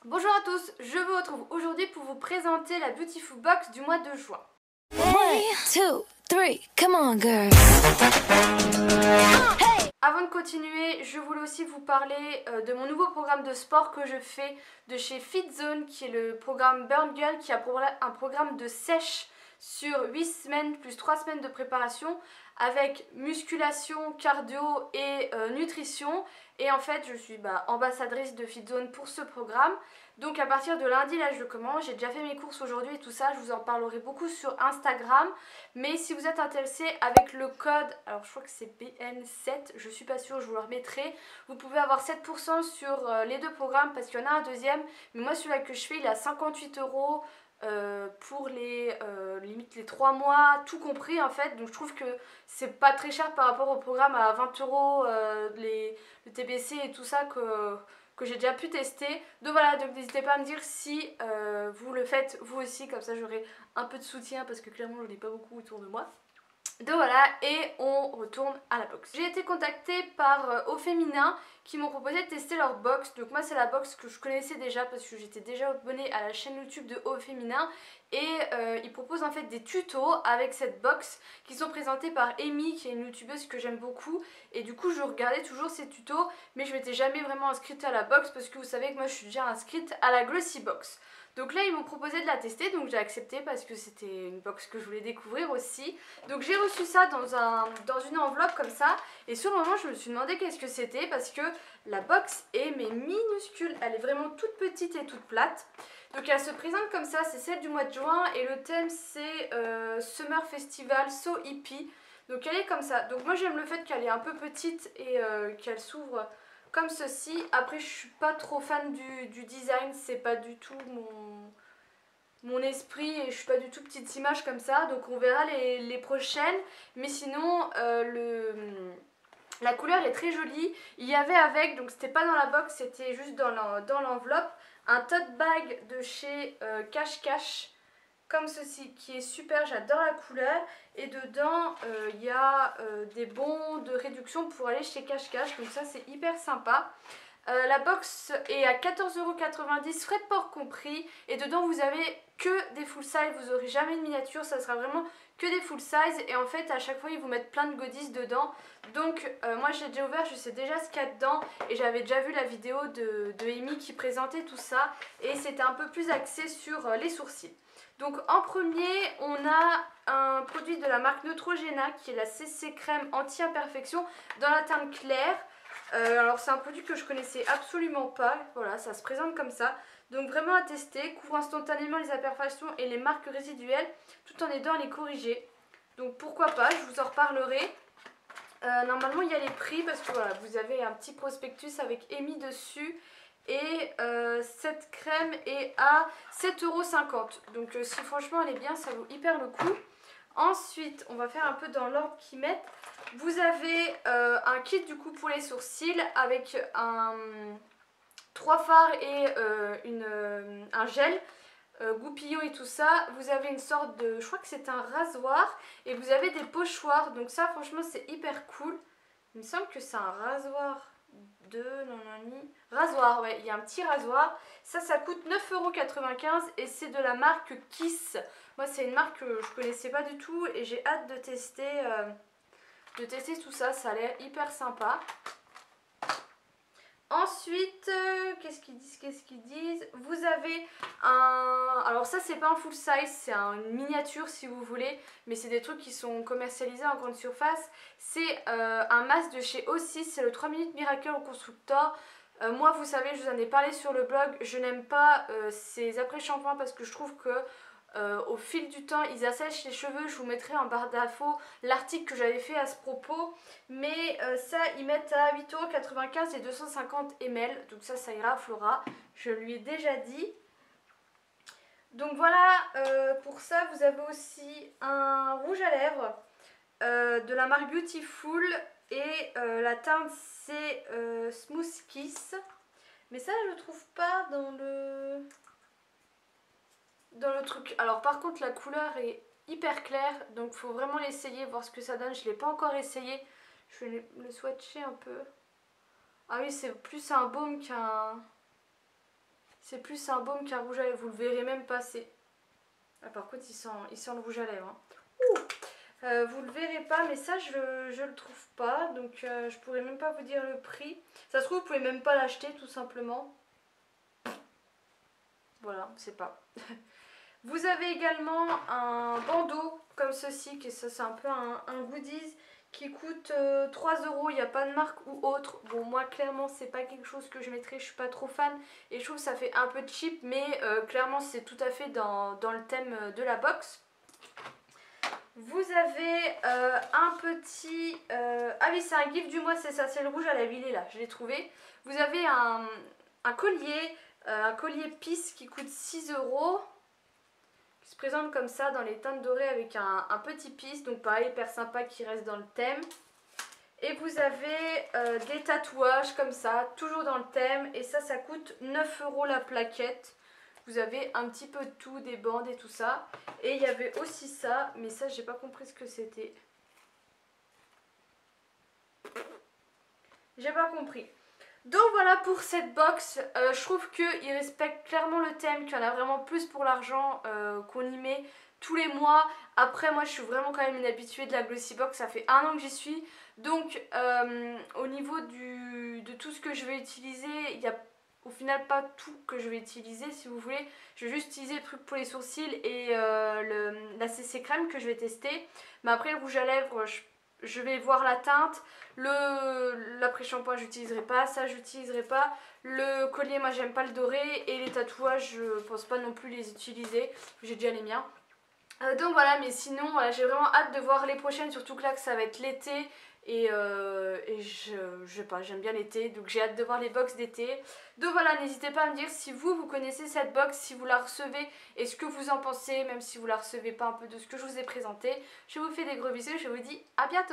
Bonjour à tous, je vous retrouve aujourd'hui pour vous présenter la Beautiful Box du mois de juin. 1, 2, 3, come on girl. Avant de continuer, je voulais aussi vous parler de mon nouveau programme de sport que je fais de chez FitZone, qui est le programme Burn Girl, qui a un programme de sèche sur 8 semaines plus 3 semaines de préparation avec musculation, cardio et nutrition. Et en fait, je suis ambassadrice de FitZone pour ce programme. Donc à partir de lundi, là je le commence. J'ai déjà fait mes courses aujourd'hui et tout ça. Je vous en parlerai beaucoup sur Instagram. Mais si vous êtes intéressé avec le code, alors je crois que c'est BN7, je suis pas sûre, je vous le remettrai. Vous pouvez avoir 7% sur les deux programmes parce qu'il y en a un deuxième. Mais moi celui-là que je fais, il est à 58 € pour limite les 3 mois, tout compris en fait. Donc je trouve que c'est pas très cher par rapport au programme à 20 €, le TBC et tout ça que j'ai déjà pu tester. Donc voilà, donc n'hésitez pas à me dire si vous le faites vous aussi, comme ça j'aurai un peu de soutien parce que clairement je n'ai pas beaucoup autour de moi. Donc voilà, et on retourne à la box. J'ai été contactée par Au Féminin qui m'ont proposé de tester leur box. Donc moi c'est la box que je connaissais déjà parce que j'étais déjà abonnée à la chaîne YouTube de Au Féminin. Et ils proposent en fait des tutos avec cette box qui sont présentés par Amy, qui est une youtubeuse que j'aime beaucoup. Et du coup je regardais toujours ces tutos, mais je m'étais jamais vraiment inscrite à la box parce que vous savez que moi je suis déjà inscrite à la Glossy Box. Donc là ils m'ont proposé de la tester, donc j'ai accepté parce que c'était une box que je voulais découvrir aussi. Donc j'ai reçu ça dans une enveloppe comme ça, et sur le moment je me suis demandé qu'est-ce que c'était parce que la box est minuscule, elle est vraiment toute petite et toute plate. Donc elle se présente comme ça, c'est celle du mois de juin et le thème c'est Summer Festival So Hippie. Donc elle est comme ça, donc moi j'aime le fait qu'elle est un peu petite et qu'elle s'ouvre comme ceci. Après je suis pas trop fan du design, c'est pas du tout mon esprit et je suis pas du tout petite image comme ça, donc on verra les prochaines. Mais sinon la couleur est très jolie. Il y avait avec, donc c'était pas dans la box, c'était juste dans l'enveloppe, un tote bag de chez Cash Cash comme ceci qui est super, j'adore la couleur. Et dedans il y a des bons de réduction pour aller chez Cash Cash, donc ça c'est hyper sympa. La box est à 14,90 €, frais de port compris, et dedans vous avez que des full size, vous n'aurez jamais de miniature, ça sera vraiment que des full size. Et en fait à chaque fois ils vous mettent plein de goodies dedans. Donc moi j'ai déjà ouvert, je sais déjà ce qu'il y a dedans, et j'avais déjà vu la vidéo de Amy qui présentait tout ça, et c'était un peu plus axé sur les sourcils. Donc en premier on a un produit de la marque Neutrogena qui est la CC crème anti-imperfection dans la teinte claire. Alors c'est un produit que je connaissais absolument pas, voilà, ça se présente comme ça. Donc vraiment à tester, couvre instantanément les imperfections et les marques résiduelles tout en aidant à les corriger. Donc pourquoi pas, je vous en reparlerai. Normalement il y a les prix parce que voilà, vous avez un petit prospectus avec Amy dessus. Et cette crème est à 7,50 €. Donc si franchement elle est bien, ça vaut hyper le coup. Ensuite, on va faire un peu dans l'ordre qu'ils mettent. Vous avez un kit du coup pour les sourcils avec 3 fards et un gel, goupillon et tout ça. Vous avez une sorte de, je crois que c'est un rasoir, et vous avez des pochoirs. Donc ça franchement c'est hyper cool. Il me semble que c'est un rasoir rasoir, ouais, il y a un petit rasoir. Ça coûte 9,95 € et c'est de la marque Kiss. Moi c'est une marque que je connaissais pas du tout et j'ai hâte de tester tout ça, ça a l'air hyper sympa. Ensuite, qu'est-ce qu'ils disent? Vous avez un... Alors ça c'est pas un full size, c'est une miniature si vous voulez, mais c'est des trucs qui sont commercialisés en grande surface. C'est un masque de chez Ossis, c'est le 3 minutes Miracle au constructeur. Moi vous savez, je vous en ai parlé sur le blog, je n'aime pas ces après-shampoings parce que je trouve que au fil du temps ils assèchent les cheveux. Je vous mettrai en barre d'infos l'article que j'avais fait à ce propos, mais ça ils mettent à 8,95 € et 250 ml, donc ça ira Flora, je lui ai déjà dit. Donc voilà, pour ça vous avez aussi un rouge à lèvres de la marque Beautiful et la teinte c'est Smooth Kiss, mais ça je ne trouve pas dans le truc. Alors par contre la couleur est hyper claire, donc faut vraiment l'essayer, voir ce que ça donne. Je ne l'ai pas encore essayé, je vais le swatcher un peu. Ah oui, c'est plus un baume qu'un... C'est plus un baume qu'un rouge à lèvres, vous le verrez même passer. Ah, par contre il sent le rouge à lèvres. Hein. Vous le verrez pas, mais ça je le trouve pas, donc je pourrais même pas vous dire le prix. Ça se trouve vous pouvez même pas l'acheter tout simplement. Voilà, c'est pas. Vous avez également un bandeau comme ceci, qui ça c'est un peu un goodies qui coûte 3 €, il n'y a pas de marque ou autre. Bon, moi clairement c'est pas quelque chose que je mettrais, je suis pas trop fan et je trouve que ça fait un peu cheap, mais clairement c'est tout à fait dans le thème de la box. Vous avez un petit... Ah oui, c'est un gift du mois, c'est ça, c'est le rouge à lèvres, il est là, je l'ai trouvé. Vous avez un collier Peace qui coûte 6 €. Qui se présente comme ça dans les teintes dorées avec un petit pisse, donc pareil, hyper sympa, qui reste dans le thème. Et vous avez des tatouages comme ça, toujours dans le thème, et ça coûte 9 € la plaquette. Vous avez un petit peu de tout, des bandes et tout ça. Et il y avait aussi ça, mais ça j'ai pas compris ce que c'était. J'ai pas compris. Donc voilà pour cette box, je trouve qu'il respecte clairement le thème, qu'il y en a vraiment plus pour l'argent qu'on y met tous les mois. Après moi je suis vraiment quand même une habituée de la Glossy Box, ça fait 1 an que j'y suis. Donc au niveau de tout ce que je vais utiliser, il n'y a au final pas tout que je vais utiliser si vous voulez. Je vais juste utiliser le truc pour les sourcils et la CC crème que je vais tester. Mais après le rouge à lèvres, je vais voir la teinte. L'après-shampoing j'utiliserai pas, ça j'utiliserai pas. Le collier moi j'aime pas le doré et les tatouages je pense pas non plus les utiliser, j'ai déjà les miens. Donc voilà, mais sinon voilà, j'ai vraiment hâte de voir les prochaines, surtout que là que ça va être l'été et je sais pas, j'aime bien l'été, donc j'ai hâte de voir les box d'été. Donc voilà, n'hésitez pas à me dire si vous connaissez cette box, si vous la recevez et ce que vous en pensez, même si vous la recevez pas un peu de ce que je vous ai présenté. Je vous fais des gros bisous, je vous dis à bientôt.